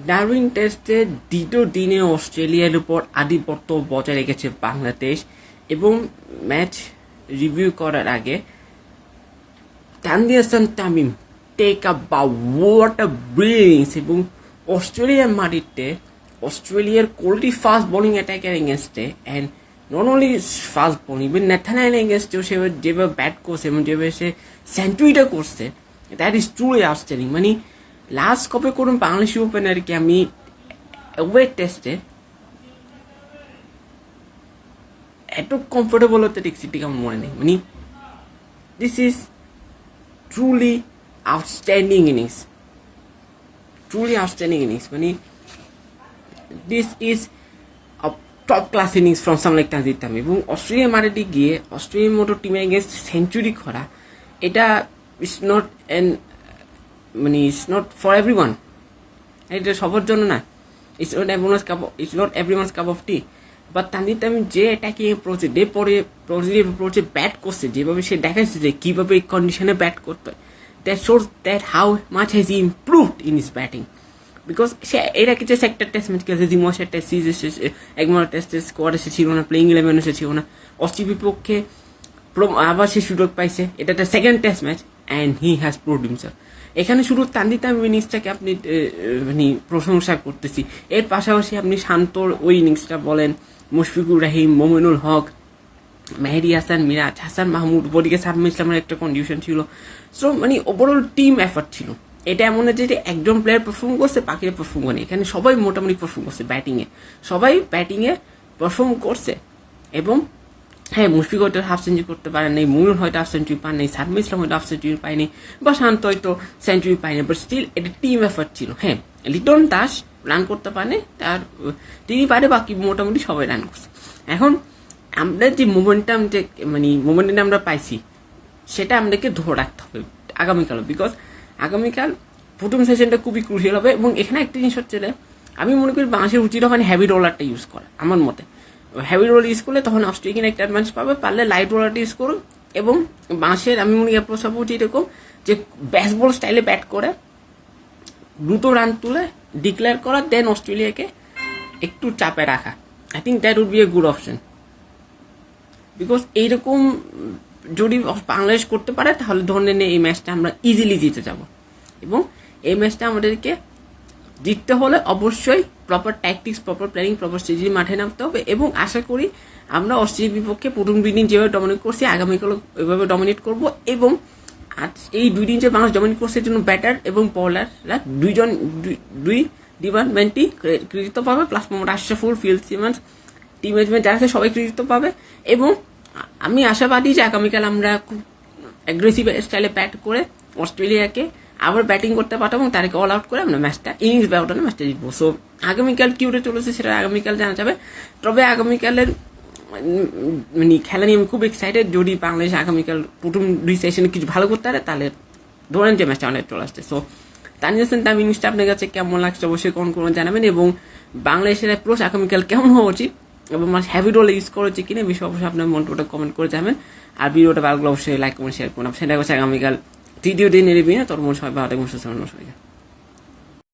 Darwin টেস্টে দ্বিতীয় দিনে অস্ট্রেলিয়ার উপর আধিপত্য বজায় রেখেছে বাংলাদেশ এবং ম্যাচ রিভিউ করার আগে তানজিদ হাসান তামিম টেক আপ বা হোয়াট আ ব্রিলিয়েন্স এবং অস্ট্রেলিয়ার মাটিতে অস্ট্রেলিয়ার কোয়ালিটি ফাস্ট বোলিং অ্যাটাকের এগেনস্টে and not only fast bowling even Nathan Lyon এগেনস্টেও সে যেভাবে ব্যাট করছে এবং যেভাবে সে সেঞ্চুরিটা করছে দ্যাট ইজ ট্রুলি আউটস্ট্যান্ডিং। মানে লাস্ট কবে করুন বাংলাদেশি ওপেনারকে আমি ওয়েট টেস্টে এত কমফোর্টেবল হতে দেখছি ঠিক আমার মনে নেই। মানে this is truly outstanding innings, truly outstanding innings. মানে this is top class innings from some like Tanzid Tamim. এবং অস্ট্রেলিয়া মাটিতে গিয়ে অস্ট্রেলিয়ার মতো টিমের এগেনস্ট সেঞ্চুরি করা এটা ইটস নট অ্যান মানে it's not for everyone, এটা সবার জন্য না। It's not everyone's cup of tea. But Tanzid Tamim যে অ্যাটাকিং অ্যাপ্রোচে পজিটিভ অ্যাপ্রোচে ব্যাট করছে, যেভাবে সে দেখাচ্ছে যে কীভাবে এই কন্ডিশনে ব্যাট করতে হয়, that shows that how much has improved in his batting. Because সে এর আগে যে একটা টেস্ট ম্যাচ খেলেছে, জিমোসের টেস্ট সিরিজ একবার টেস্টে স্কোয়াড এসে ছিল না, প্লেইং 11 এসে ছিল না, অস্ট্রেলিয়ার বিপক্ষে আবার সে সুযোগ পাইছে, এটা একটা second test match and he has proved himself. এখানে শুধু তানজিদ তামিম ইনিংসটাকে আপনি মানে প্রশংসা করতেছি, এর পাশাপাশি আপনি শান্তর ওই ইনিংসটা বলেন, মুশফিকুর রহিম, মোমিনুল হক, মেহেদি হাসান মিরাজ, হাসান মাহমুদ, বদিকে সাদমান ইসলামের একটা কন্ডিশন ছিল। সো মানে ওভারঅল টিম এফার্ট ছিল। এটা এমন না যে একজন প্লেয়ার পারফর্ম করছে বাকিরা পারফর্ম করেনি, এখানে সবাই মোটামুটি পারফর্ম করছে ব্যাটিংয়ে, সবাই ব্যাটিংয়ে পারফর্ম করছে। এবং হ্যাঁ, মুশফিক হয়তো হাফ সেঞ্চুরি করতে পারে নাই, মুমিনুল হয়তো হাফ সেঞ্চুরি পান নাই, সাদমান ইসলাম হয়তো হাফ সেঞ্চুরি পায়নি, বা শান্ত হয়তো সেঞ্চুরি পায়নি, বাট স্টিল এটা টিম এফার্ট ছিল। হ্যাঁ, লিটন দাস রান করতে পারে, তার তিনি পারে, বাকি মোটামুটি সবাই রান করছে। এখন আমরা যে মোমেন্টাম আমরা পাইছি সেটা আমাদেরকে ধরে রাখতে হবে আগামীকালও, বিকজ আগামীকাল প্রথম সেশনটা খুবই ক্রুশিয়াল হবে। এবং এখানে একটা জিনিস হচ্ছে যে আমি মনে করি বাংলাদেশের উচিত হবে হ্যাভি রোলারটা ইউজ করা। আমার মতে হেভি রোলার ইউজ করলে তখন অস্ট্রেলিয়ান একটা অ্যাডভান্স পাবে, পারলে লাইট রোলারটা ইউজ করুন। এবং বাংলাদেশের আমি মনে করি অ্যাপ্রোচ হবে উচিত এরকম যে ব্যাসবল স্টাইলে ব্যাট করে দ্রুত রান তুলে ডিক্লেয়ার করা, দেন অস্ট্রেলিয়াকে একটু চাপে রাখা। I think that would be a good option. Because এইরকম যদি বাংলাদেশ করতে পারে তাহলে ধরে নিয়ে এই ম্যাচটা আমরা ইজিলি জিতে যাব। এবং এই ম্যাচটা আমাদেরকে জিততে হলে অবশ্যই proper tactics, proper planning, proper strategy মাঠে নামতে হবে। এবং আশা করি আমরা অস্ট্রেলিয়ার বিপক্ষে প্রথম 2 দিন যেভাবে ডমিনেট করছি আগামীকালও এভাবে ডমিনেট করব। এবং আজ এই 2 দিন যে বাংলাদেশ ডমিনেট করছে এর জন্য ব্যাটার এবং বোলাররা দুই ডিপার্টমেন্টই কৃতিত্ব পাবে, plus Mohammad Ashraful, Phil Simmons, team management যারা আছে সবাই কৃতিত্ব পাবে। এবং আমি আশাবাদী যে আগামীকাল আমরা খুব অ্যাগ্রেসিভ স্টাইলে ব্যাট করে অস্ট্রেলিয়াকে আবার ব্যাটিং করতে পাঠাবো এবং তাদেরকে অল আউট করে আমরা ম্যাচটা ইনিংস ব্যবধানে ম্যাচটা জিতবো। সো আগামীকাল কি উঠে চলেছে সেটা আগামীকাল জানা যাবে। তবে আগামীকালের মানে খেলা নিয়ে আমি খুব এক্সাইটেড। যদি বাংলাদেশ আগামীকাল প্রথম 2 সেশনে কিছু ভালো করতে পারে তাহলে ধরেন যে ম্যাচটা অনেক চলে আসছে। সো তানজিদ হাসান তামিম ইনিংসটা আপনার কাছে কেমন লাগছে অবশ্যই কমেন্ট জানাবেন। এবং বাংলাদেশের অ্যাপ্রোচ আগামীকাল কেমন হওয়া উচিত এবং হ্যাভি রোল ইউজ করা উচিত কিনা বিষয়ে অবশ্যই আপনার মন্তব্যটা কমেন্ট করে যাবেন। আর ভিডিওটা ভালো লাগলে অবশ্যই লাইক কমেন্ট শেয়ার করুন। সেটা হচ্ছে আগামীকাল তৃতীয় দিনের রিভিউ, তোর মনে সবাই ভালো থাকবেন, সুস্থ থাকবেন।